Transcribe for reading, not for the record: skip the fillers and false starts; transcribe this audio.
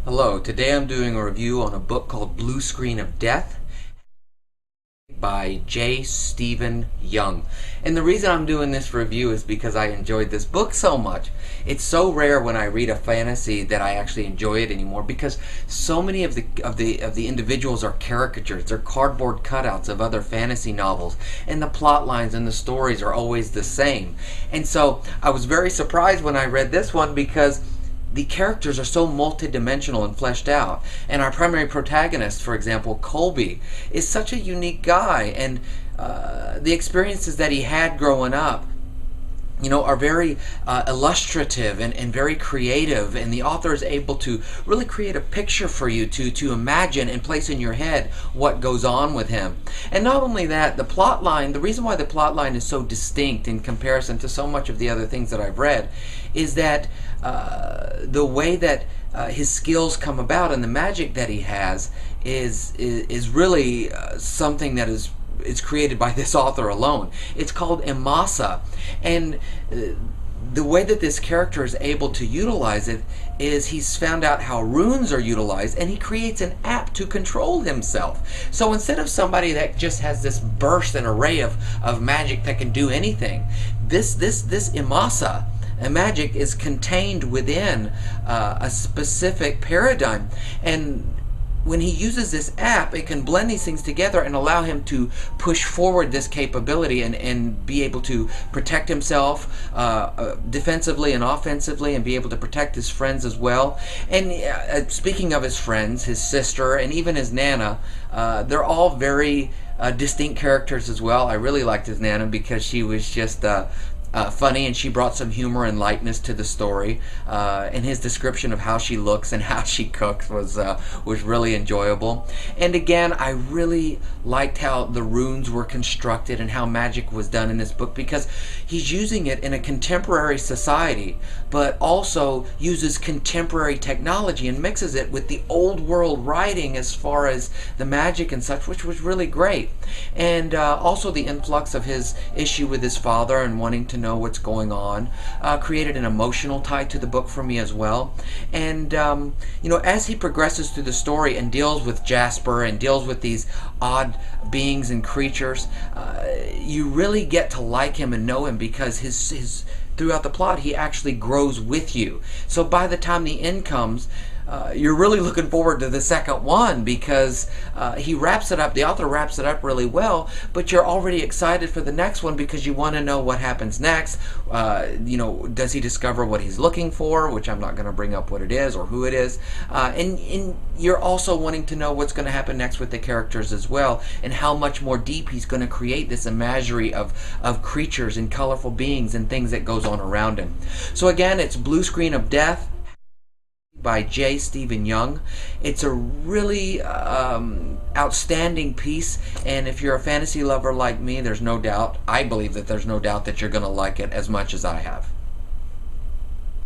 Hello, today I'm doing a review on a book called Blue Screen of Death by J. Stephen Young. And the reason I'm doing this review is because I enjoyed this book so much. It's so rare when I read a fantasy that I actually enjoy it anymore because so many of the individuals are caricatures. They're cardboard cutouts of other fantasy novels, and the plot lines and the stories are always the same. And so I was very surprised when I read this one because the characters are so multidimensional and fleshed out. And our primary protagonist, for example, Colby, is such a unique guy, and the experiences that he had growing up are very illustrative and very creative, and the author is able to really create a picture for you to imagine and place in your head what goes on with him. And not only that, the reason why the plot line is so distinct in comparison to so much of the other things that I've read is that the way that his skills come about and the magic that he has is really something that is created by this author alone. It's called Emasa, and the way that this character is able to utilize it is he's found out how runes are utilized, and he creates an app to control himself. So instead of somebody that just has this burst and array of magic that can do anything, this Emasa magic is contained within a specific paradigm, and when he uses this app, it can blend these things together and allow him to push forward this capability and be able to protect himself defensively and offensively, and be able to protect his friends as well. And speaking of his friends, his sister and even his Nana, they're all very distinct characters as well. I really liked his Nana because she was just funny, and she brought some humor and lightness to the story. And his description of how she looks and how she cooks was really enjoyable. And again, I really liked how the runes were constructed and how magic was done in this book, because he's using it in a contemporary society, but also uses contemporary technology and mixes it with the old world writing as far as the magic and such, which was really great. And also the influx of his issue with his father and wanting to know what's going on created an emotional tie to the book for me as well. And as he progresses through the story and deals with Jasper and deals with these odd beings and creatures, you really get to like him and know him, because his throughout the plot he actually grows with you. So by the time the end comes, you're really looking forward to the second one, because the author wraps it up really well, but you're already excited for the next one because you want to know what happens next. Does he discover what he's looking for, which I'm not going to bring up what it is or who it is, and you're also wanting to know what's going to happen next with the characters as well, and how much more deep he's going to create this imagery of creatures and colorful beings and things that goes on around him. So again, it's Blue Screen of Death by J. Stephen Young. It's a really outstanding piece, and if you're a fantasy lover like me, I believe that there's no doubt that you're going to like it as much as I have.